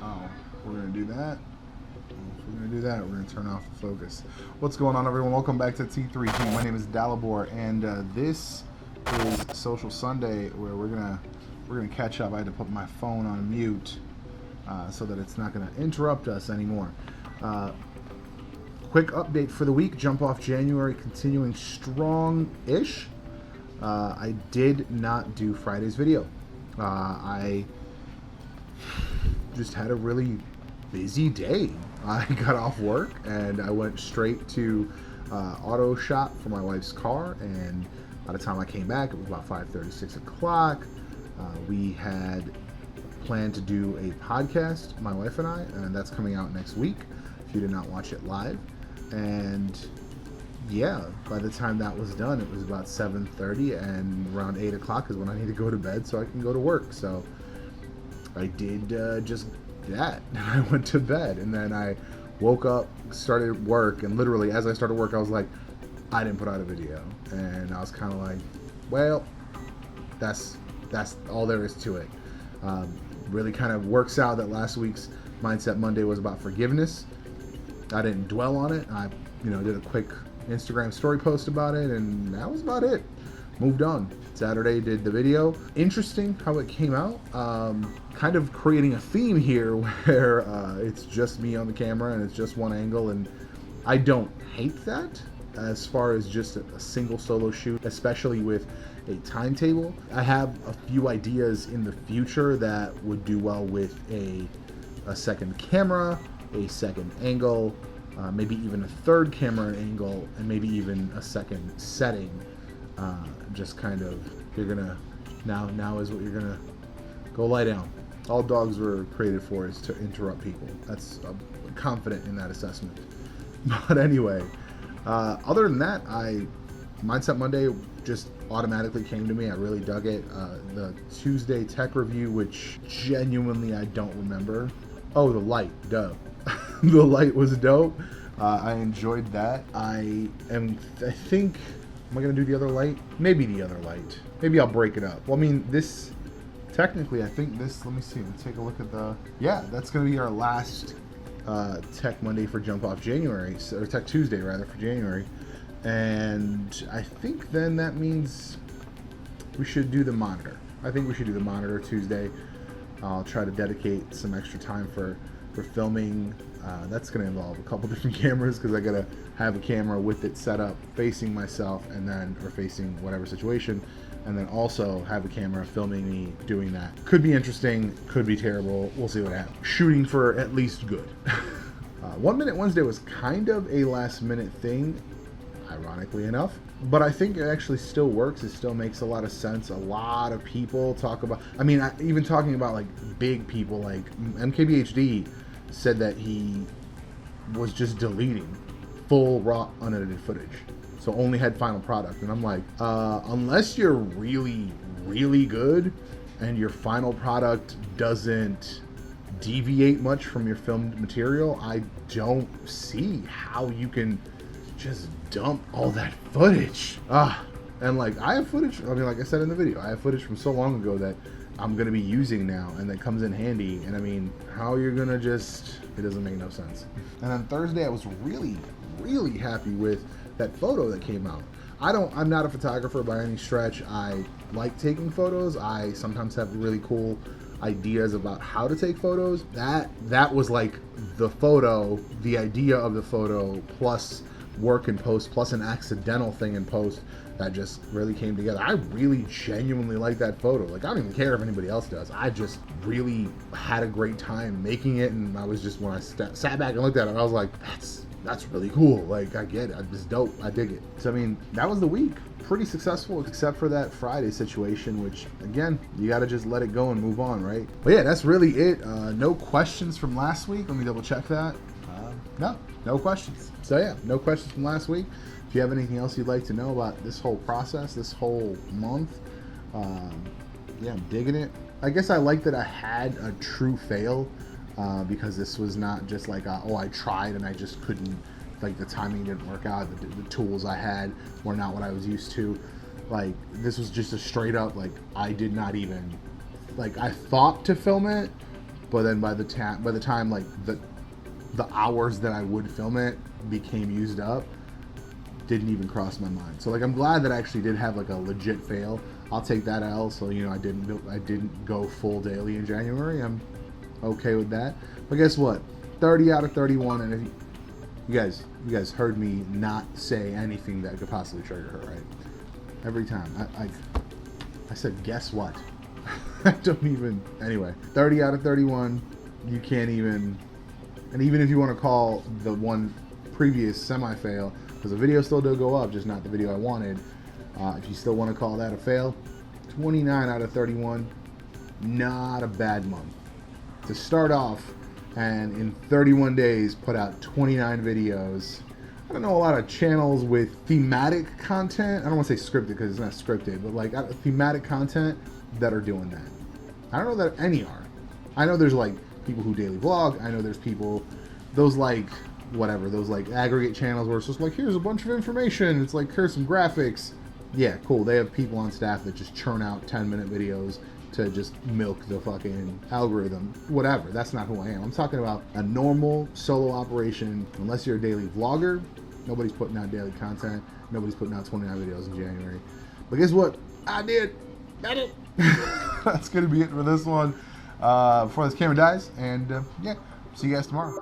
Oh, we're gonna do that. If we're gonna do that, we're gonna turn off the focus. What's going on, everyone? Welcome back to T3T. My name is Dalibor, and this is Social Sunday, where we're gonna catch up. I had to put my phone on mute so that it's not gonna interrupt us anymore. Quick update for the week. Jump off January continuing strong-ish. I did not do Friday's video. I just had a really busy day. I got off work and I went straight to auto shop for my wife's car, and by the time I came back it was about 5:30, 6 o'clock. We had planned to do a podcast, my wife and I, and that's coming out next week if you did not watch it live. And yeah, by the time that was done it was about 7:30, and around 8 o'clock is when I need to go to bed so I can go to work. So I did just that. I went to bed, and then I woke up, started work, and literally as I started work I was like, I didn't put out a video. And I was kind of like, well, that's all there is to it. Really kind of works out that last week's Mindset Monday was about forgiveness. I didn't dwell on it. I did a quick Instagram story post about it, and that was about it. Moved on. Saturday did the video. Interesting how it came out. Kind of creating a theme here where it's just me on the camera and it's just one angle, and I don't hate that as far as just a single solo shoot, especially with a timetable. I have a few ideas in the future that would do well with a second camera, a second angle, maybe even a third camera angle, and maybe even a second setting. Just kind of, you're gonna, now is what you're gonna go lie down. All dogs were created for is to interrupt people. I'm confident in that assessment. But anyway, other than that, Mindset Monday just automatically came to me. I really dug it. The Tuesday tech review, which genuinely I don't remember. Oh, the light, duh. The light was dope. I enjoyed that. I think, am I gonna do the other light? Maybe the other light. Maybe I'll break it up. Well, I mean, this, technically, I think this, let me see, let's take a look at yeah, that's gonna be our last Tech Monday for Jump Off January, or Tech Tuesday rather, for January. And I think then that means we should do the monitor. I think we should do the monitor Tuesday. I'll try to dedicate some extra time for filming. That's going to involve a couple different cameras, because I got to have a camera with it set up facing myself, and then, or facing whatever situation, and then also have a camera filming me doing that. Could be interesting, could be terrible. We'll see what happens. Shooting for at least good. 1 Minute Wednesday was kind of a last minute thing, ironically enough, but I think it actually still works. It still makes a lot of sense. A lot of people talk about, even talking about like big people like MKBHD said that he was just deleting full raw unedited footage, so only had final product. And I'm like, unless you're really, really good and your final product doesn't deviate much from your filmed material, I don't see how you can just dump all that footage. And like, I have footage, like I said in the video, I have footage from so long ago that I'm gonna be using now, and that comes in handy. And how you're gonna it doesn't make no sense. And on Thursday I was really, really happy with that photo that came out. I'm not a photographer by any stretch. I like taking photos. I sometimes have really cool ideas about how to take photos. That was like the photo, the idea of the photo, plus work in post, plus an accidental thing in post that just really came together. I really genuinely like that photo. Like, I don't even care if anybody else does. I just really had a great time making it, and I was just, when I sat back and looked at it, I was like, that's really cool. Like, I get it. It's dope. I dig it. So that was the week. Pretty successful, except for that Friday situation, which again, you gotta just let it go and move on, right? But yeah, that's really it. No questions from last week. Let me double check that. No questions. So yeah, no questions from last week. If you have anything else you'd like to know about this whole process, this whole month, yeah, I'm digging it. I guess I like that I had a true fail, because this was not just like, I tried and I just couldn't, like, the timing didn't work out, the tools I had were not what I was used to. Like, this was just a straight up, like, I did not even, like, I thought to film it, But then by the time like the hours that I would film it became used up, didn't even cross my mind. So like I'm glad that I actually did have like a legit fail. I'll take that L. So you know I didn't go full daily in January. I'm okay with that. But guess what? 30 out of 31, and if you guys heard me not say anything that could possibly trigger her, right? Every time I said, guess what? I don't even. Anyway, 30 out of 31. You can't even. And even if you want to call the one previous semi-fail, because the video still did go up, just not the video I wanted. If you still want to call that a fail, 29 out of 31, not a bad month. To start off, and in 31 days, put out 29 videos. I don't know a lot of channels with thematic content. I don't want to say scripted because it's not scripted, but like thematic content that are doing that. I don't know that any are. I know there's like people who daily vlog. I know there's people, those like whatever, those like aggregate channels where it's just like, here's a bunch of information. It's like, here's some graphics. Yeah, cool. They have people on staff that just churn out 10-minute videos to just milk the fucking algorithm. Whatever. That's not who I am. I'm talking about a normal solo operation. Unless you're a daily vlogger, nobody's putting out daily content. Nobody's putting out 29 videos in January. But guess what? I did. That's going to be it for this one. Before this camera dies. And yeah, see you guys tomorrow.